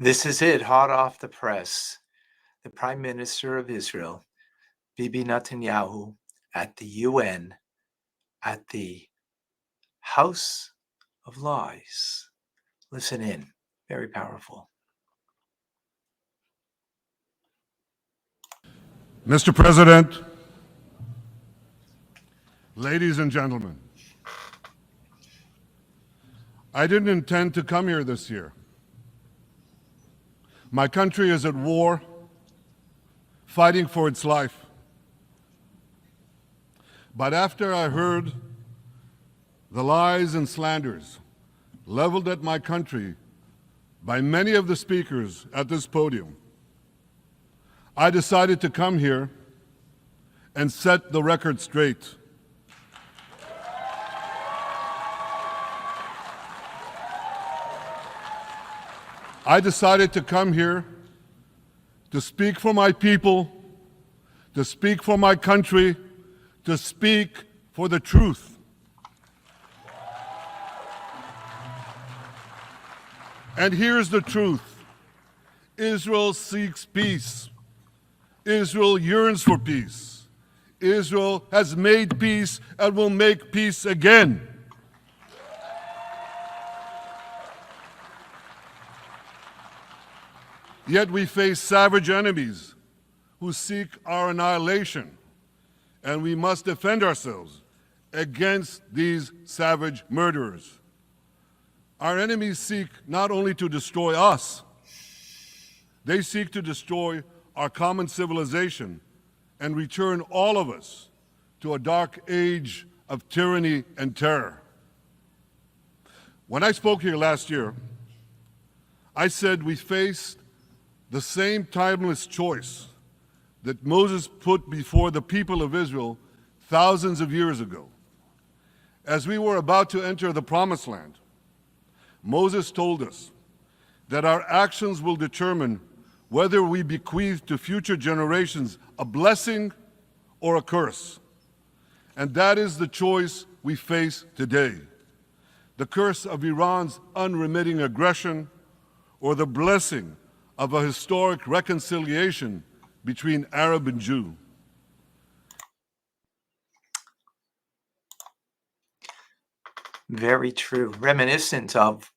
This is it, hot off the press. The Prime Minister of Israel, Bibi Netanyahu, at the UN, at the House of Lies. Listen in. Very powerful. Mr. President, ladies and gentlemen, I didn't intend to come here this year. My country is at war, fighting for its life. But after I heard the lies and slanders leveled at my country by many of the speakers at this podium, I decided to come here and set the record straight. I decided to come here to speak for my people, to speak for my country, to speak for the truth. And here's the truth. Israel seeks peace. Israel yearns for peace. Israel has made peace and will make peace again. Yet we face savage enemies who seek our annihilation, and we must defend ourselves against these savage murderers. Our enemies seek not only to destroy us, they seek to destroy our common civilization and return all of us to a dark age of tyranny and terror. When I spoke here last year, I said we faced the same timeless choice that Moses put before the people of Israel thousands of years ago. As we were about to enter the Promised Land, Moses told us that our actions will determine whether we bequeath to future generations a blessing or a curse. And that is the choice we face today. The curse of Iran's unremitting aggression, or the blessing of a historic reconciliation between Arab and Jew. Very true. Reminiscent of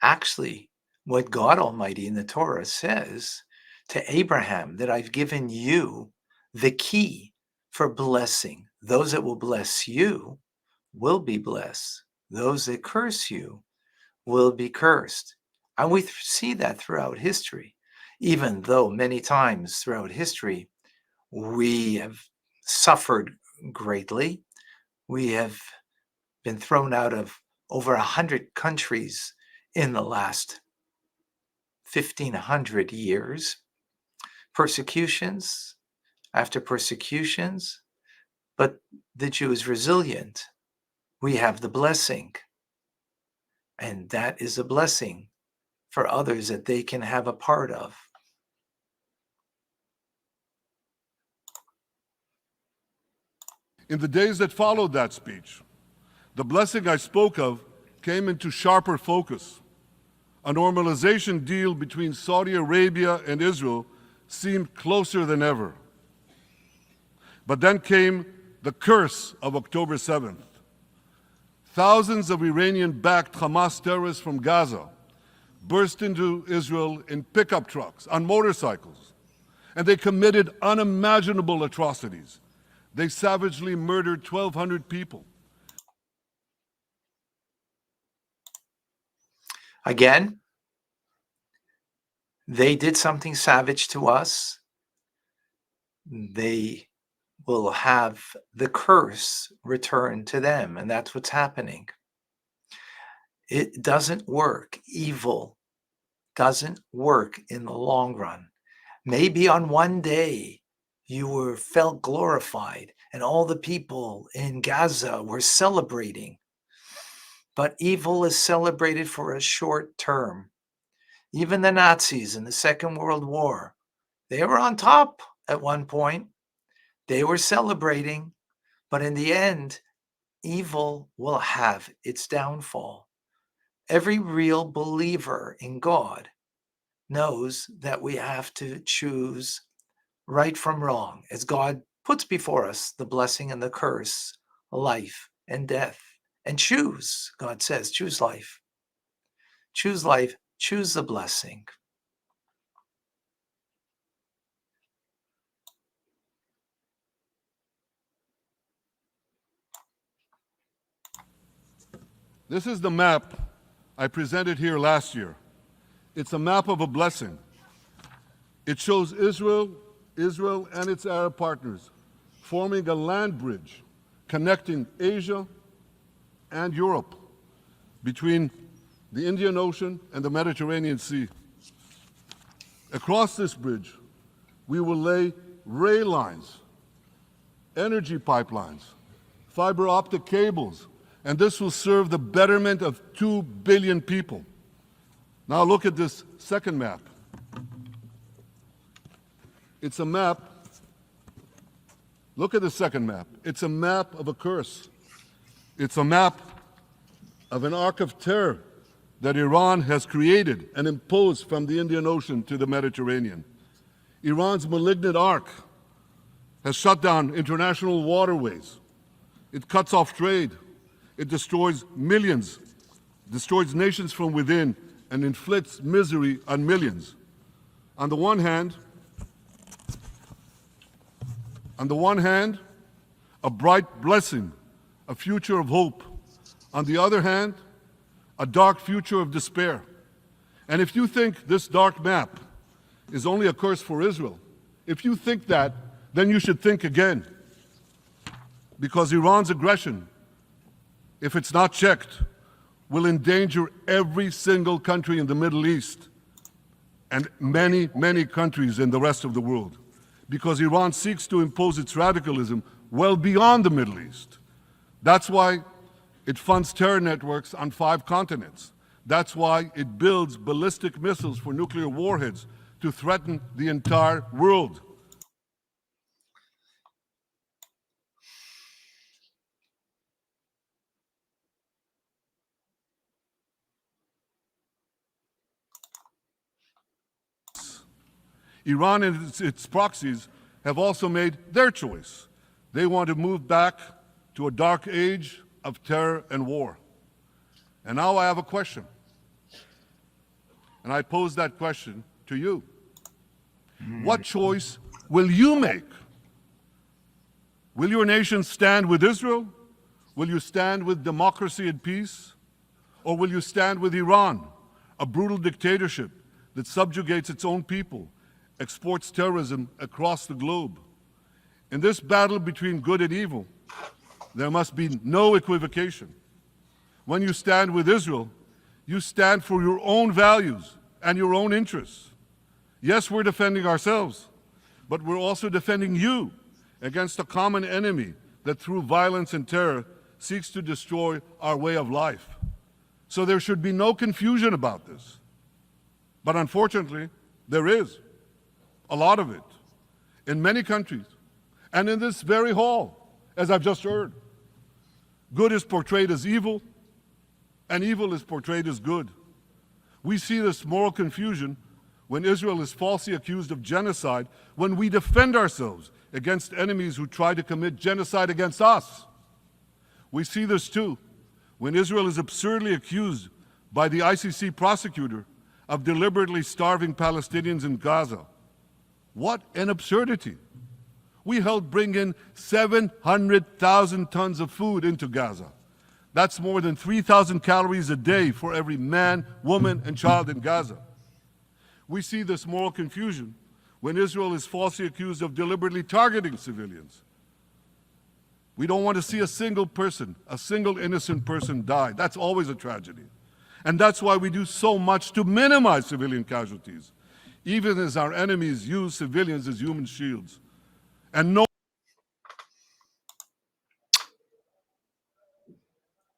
actually what God Almighty in the Torah says to Abraham, that I've given you the key for blessing. Those that will bless you will be blessed. Those that curse you will be cursed. And we see that throughout history, even though many times throughout history we have suffered greatly. We have been thrown out of over 100 countries in the last 1,500 years. Persecutions after persecutions, but the Jew is resilient. We have the blessing, and that is a blessing for others that they can have a part of. In the days that followed that speech, the blessing I spoke of came into sharper focus. A normalization deal between Saudi Arabia and Israel seemed closer than ever. But then came the curse of October 7th. Thousands of Iranian-backed Hamas terrorists from Gaza burst into Israel in pickup trucks, on motorcycles, and they committed unimaginable atrocities. They savagely murdered 1,200 people. Again, they did something savage to us. They will have the curse returned to them, and that's what's happening. It doesn't work. Evil doesn't work in the long run. Maybe on one day you felt glorified and all the people in Gaza were celebrating. But evil is celebrated for a short term. Even the Nazis in the Second World War, they were on top at one point. They were celebrating, but in the end, evil will have its downfall. Every real believer in God knows that we have to choose right from wrong, as God puts before us the blessing and the curse, life and death. And choose, God says, choose life. Choose life, choose the blessing. This is the map I presented here last year. It's a map of a blessing. It shows Israel and its Arab partners forming a land bridge connecting Asia and Europe between the Indian Ocean and the Mediterranean Sea. Across this bridge, we will lay rail lines, energy pipelines, fiber optic cables, and this will serve the betterment of 2 billion people. Now look at this second map. It's a map. Look at the second map. It's a map of a curse. It's a map of an arc of terror that Iran has created and imposed from the Indian Ocean to the Mediterranean. Iran's malignant arc has shut down international waterways. It cuts off trade. It destroys millions, destroys nations from within, and inflicts misery on millions. On the one hand, a bright blessing, a future of hope. On the other hand, a dark future of despair. And if you think this dark map is only a curse for Israel, if you think that, then you should think again. Because Iran's aggression, if it's not checked, will endanger every single country in the Middle East and many, many countries in the rest of the world. Because Iran seeks to impose its radicalism well beyond the Middle East. That's why it funds terror networks on 5 continents. That's why it builds ballistic missiles for nuclear warheads to threaten the entire world. Iran and its proxies have also made their choice. They want to move back to a dark age of terror and war. And now I have a question. And I pose that question to you. What choice will you make? Will your nation stand with Israel? Will you stand with democracy and peace? Or will you stand with Iran, a brutal dictatorship that subjugates its own people, exports terrorism across the globe? In this battle between good and evil, there must be no equivocation. When you stand with Israel, you stand for your own values and your own interests. Yes, we're defending ourselves, but we're also defending you against a common enemy that through violence and terror seeks to destroy our way of life. So there should be no confusion about this. But unfortunately, there is a lot of it in many countries and in this very hall, as I've just heard. Good is portrayed as evil, and evil is portrayed as good. We see this moral confusion when Israel is falsely accused of genocide, when we defend ourselves against enemies who try to commit genocide against us. We see this too when Israel is absurdly accused by the ICC prosecutor of deliberately starving Palestinians in Gaza. What an absurdity! We helped bring in 700,000 tons of food into Gaza. That's more than 3,000 calories a day for every man, woman, and child in Gaza. We see this moral confusion when Israel is falsely accused of deliberately targeting civilians. We don't want to see a single person, a single innocent person die. That's always a tragedy. And that's why we do so much to minimize civilian casualties, even as our enemies use civilians as human shields. And no.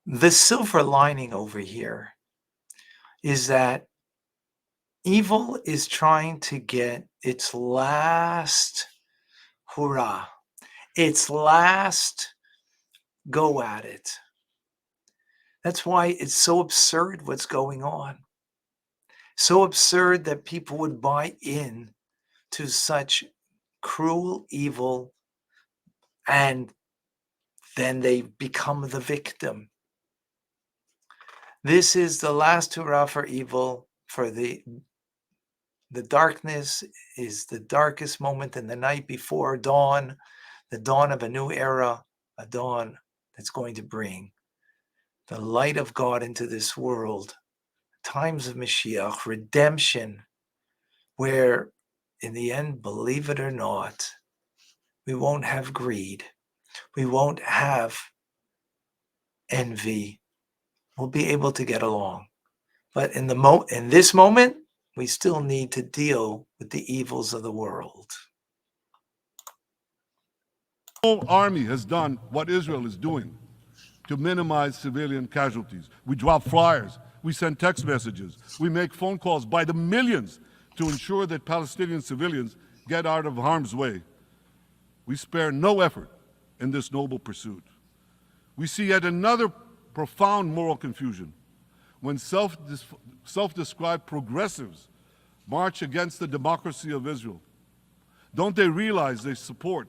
The silver lining over here is that evil is trying to get its last hurrah, its last go at it. That's why it's so absurd what's going on. so absurd that people would buy in to such cruel evil, and then they become the victim. This is the last hurrah for evil, for the darkness is the darkest moment in the night before dawn, the dawn of a new era, a dawn that's going to bring the light of God into this world, times of Mashiach, redemption, where in the end, believe it or not, we won't have greed. We won't have envy. We'll be able to get along. But in this moment, we still need to deal with the evils of the world. No army has done what Israel is doing to minimize civilian casualties. We drop flyers, we send text messages, we make phone calls by the millions to ensure that Palestinian civilians get out of harm's way. We spare no effort in this noble pursuit. We see yet another profound moral confusion when self-described progressives march against the democracy of Israel. Don't they realize they support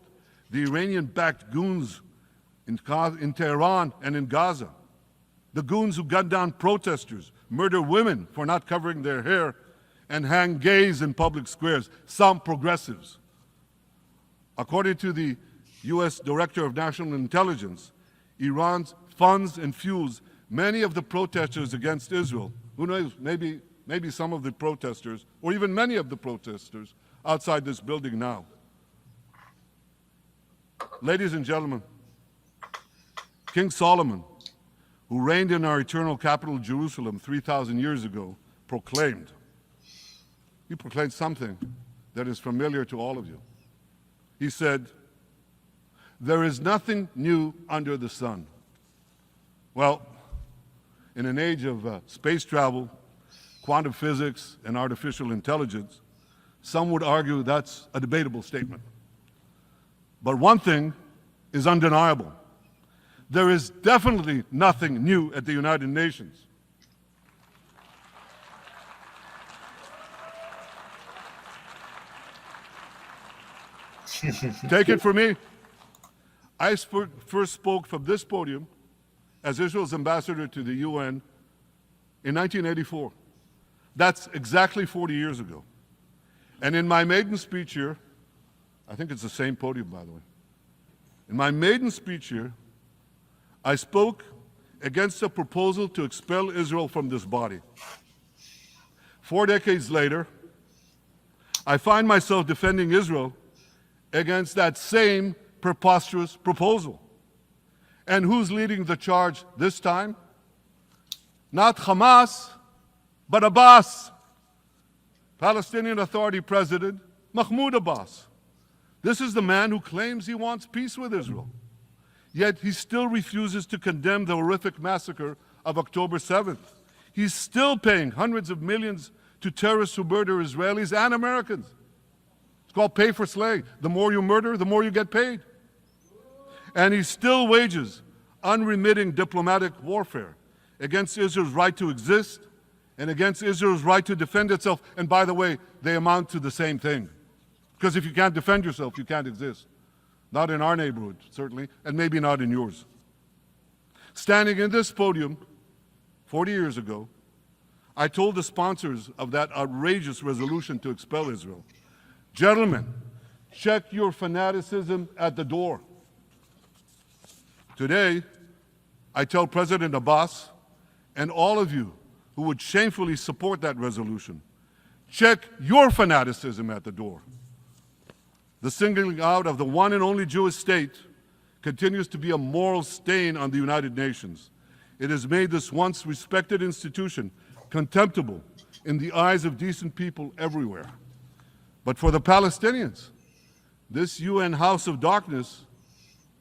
the Iranian-backed goons in Tehran and in Gaza, the goons who gun down protesters, murder women for not covering their hair, and hang gays in public squares, some progressives? According to the U.S. Director of National Intelligence, Iran funds and fuels many of the protesters against Israel. Who knows, maybe some of the protesters, or even many of the protesters outside this building now. Ladies and gentlemen, King Solomon, who reigned in our eternal capital, Jerusalem, 3,000 years ago, proclaimed something that is familiar to all of you. He said, "There is nothing new under the sun." Well, in an age of space travel, quantum physics, and artificial intelligence, some would argue that's a debatable statement. But one thing is undeniable. There is definitely nothing new at the United Nations. Take it from me. I first spoke from this podium as Israel's ambassador to the UN in 1984. That's exactly 40 years ago. And in my maiden speech here, I think it's the same podium, by the way. In my maiden speech here, I spoke against a proposal to expel Israel from this body. 4 decades later, I find myself defending Israel against that same preposterous proposal. And who's leading the charge this time? Not Hamas, but Abbas, Palestinian Authority President Mahmoud Abbas. This is the man who claims he wants peace with Israel. Yet he still refuses to condemn the horrific massacre of October 7th. He's still paying hundreds of millions to terrorists who murder Israelis and Americans. It's called pay for slay. The more you murder, the more you get paid. And he still wages unremitting diplomatic warfare against Israel's right to exist and against Israel's right to defend itself. And by the way, they amount to the same thing. Because if you can't defend yourself, you can't exist. Not in our neighborhood, certainly, and maybe not in yours. Standing in this podium 40 years ago, I told the sponsors of that outrageous resolution to expel Israel, "Gentlemen, check your fanaticism at the door." Today, I tell President Abbas and all of you who would shamefully support that resolution, check your fanaticism at the door. The singling out of the one and only Jewish state continues to be a moral stain on the United Nations. It has made this once respected institution contemptible in the eyes of decent people everywhere. But for the Palestinians, this UN House of Darkness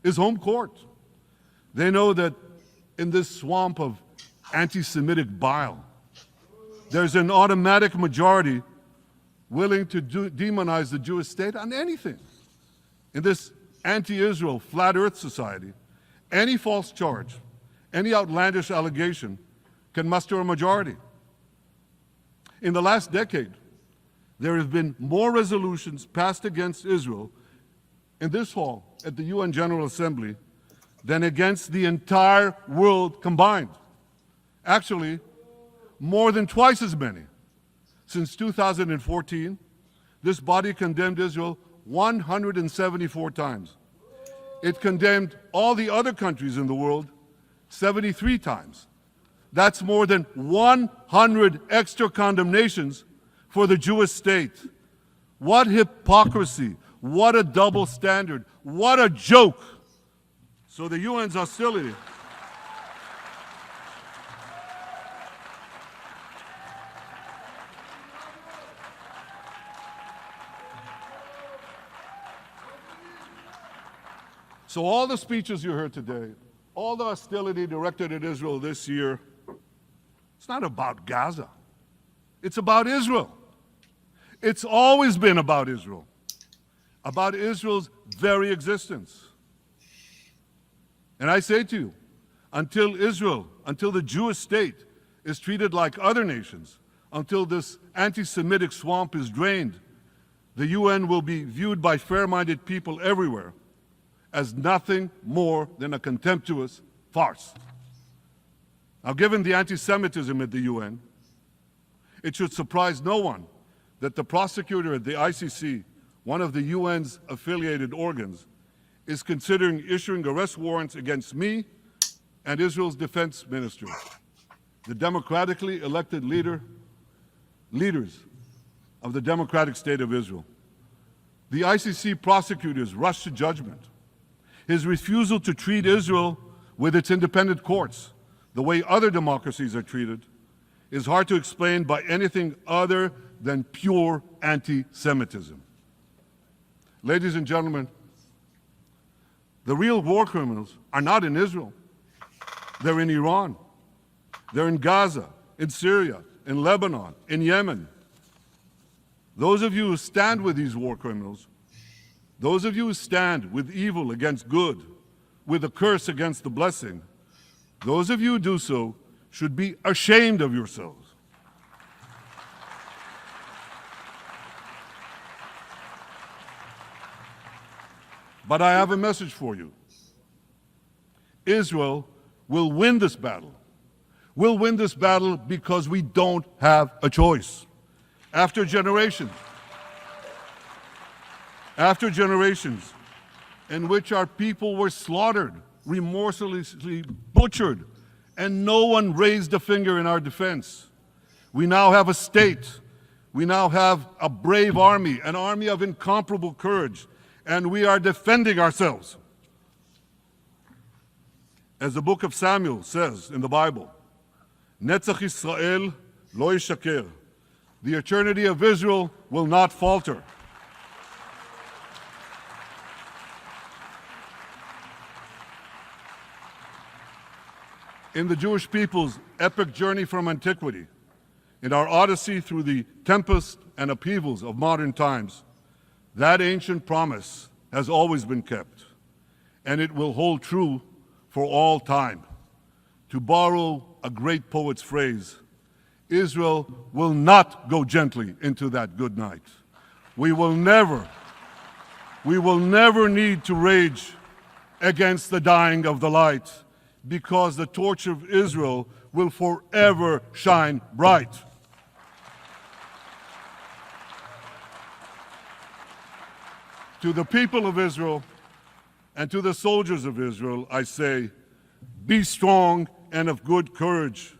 is home court. They know that in this swamp of anti-Semitic bile, there's an automatic majority willing to demonize the Jewish state on anything. In this anti-Israel flat earth society, any false charge, any outlandish allegation can muster a majority. In the last decade, there have been more resolutions passed against Israel in this hall at the UN General Assembly than against the entire world combined. Actually, more than twice as many. Since 2014, this body condemned Israel 174 times. It condemned all the other countries in the world 73 times. That's more than 100 extra condemnations for the Jewish state. What hypocrisy, what a double standard, what a joke. So the UN's hostility. So all the speeches you heard today, all the hostility directed at Israel this year, it's not about Gaza. It's about Israel. It's always been about Israel's very existence. And I say to you, until Israel, until the Jewish state is treated like other nations, until this anti-Semitic swamp is drained, the UN will be viewed by fair-minded people everywhere as nothing more than a contemptuous farce. Now, given the anti-Semitism at the UN, it should surprise no one that the prosecutor at the ICC, one of the UN's affiliated organs, is considering issuing arrest warrants against me and Israel's defense ministry, the democratically elected leaders of the democratic state of Israel. The ICC prosecutors rushed to judgment. His refusal to treat Israel with its independent courts the way other democracies are treated is hard to explain by anything other than pure anti-Semitism. Ladies and gentlemen, the real war criminals are not in Israel. They're in Iran. They're in Gaza, in Syria, in Lebanon, in Yemen. Those of you who stand with these war criminals, those of you who stand with evil against good, with a curse against the blessing, those of you who do so should be ashamed of yourselves. But I have a message for you. Israel will win this battle. We'll win this battle because we don't have a choice. After generations in which our people were slaughtered, remorselessly butchered, and no one raised a finger in our defense, we now have a state. We now have a brave army, an army of incomparable courage, and we are defending ourselves. As the book of Samuel says in the Bible, Netzach Yisrael lo yishaker. The eternity of Israel will not falter. In the Jewish people's epic journey from antiquity, in our odyssey through the tempest and upheavals of modern times, that ancient promise has always been kept, and it will hold true for all time. To borrow a great poet's phrase, Israel will not go gently into that good night. We will never need to rage against the dying of the light, because the torch of Israel will forever shine bright. To the people of Israel and to the soldiers of Israel, I say, be strong and of good courage.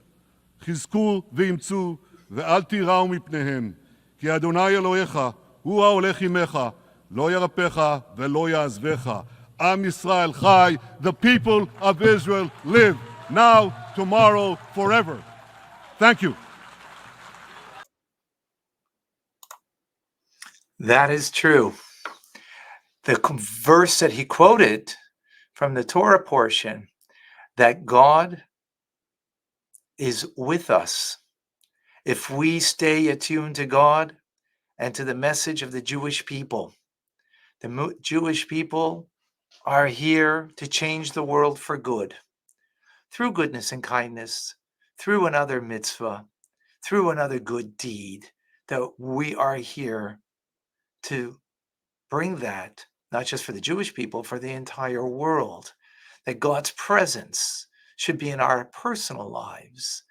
חזקו ואמצו ואל תיראו מפניהם, כי אדוני אלוהיך הוא ההולך עמך, לא ירפך ולא יעזבך. Am Yisrael Chai, the people of Israel live, now, tomorrow, forever. Thank you. That is true. The verse that he quoted from the Torah portion, that God is with us if we stay attuned to God and to the message of the Jewish people. The Jewish people are here to change the world for good, through goodness and kindness, through another mitzvah, through another good deed, that we are here to bring that, not just for the Jewish people, for the entire world, that God's presence should be in our personal lives.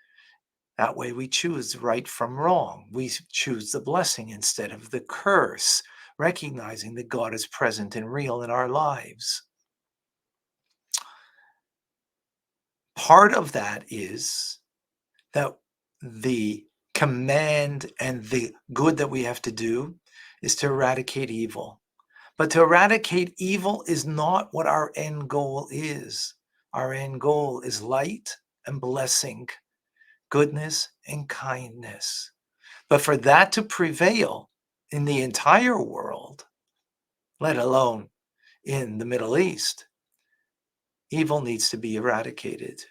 That way we choose right from wrong. We choose the blessing instead of the curse, recognizing that God is present and real in our lives. Part of that is that the command and the good that we have to do is to eradicate evil. But to eradicate evil is not what our end goal is. Our end goal is light and blessing, goodness and kindness. But for that to prevail in the entire world, let alone in the Middle East, evil needs to be eradicated.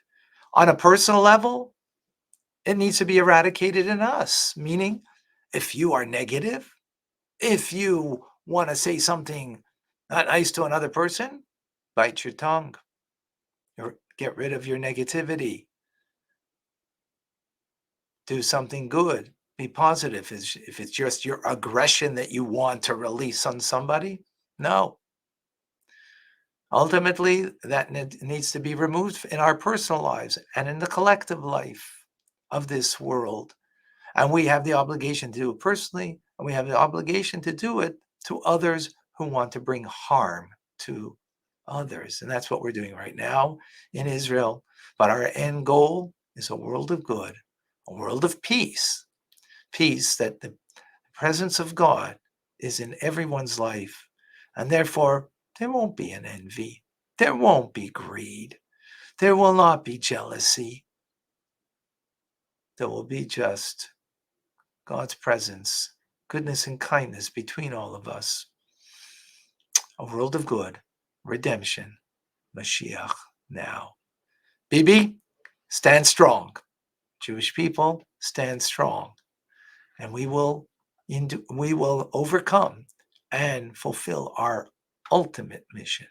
On a personal level, it needs to be eradicated in us, meaning if you are negative, if you want to say something not nice to another person, bite your tongue or get rid of your negativity. Do something good. Be positive. If it's just your aggression that you want to release on somebody, no. Ultimately, that needs to be removed in our personal lives and in the collective life of this world. And we have the obligation to do it personally, and we have the obligation to do it to others who want to bring harm to others. And that's what we're doing right now in Israel. But our end goal is a world of good, a world of peace, peace that the presence of God is in everyone's life. And therefore, there won't be an envy. There won't be greed. There will not be jealousy. There will be just God's presence, goodness and kindness between all of us. A world of good, redemption, Mashiach now. Bibi, stand strong. Jewish people, stand strong. And we will overcome and fulfill our ultimate mission.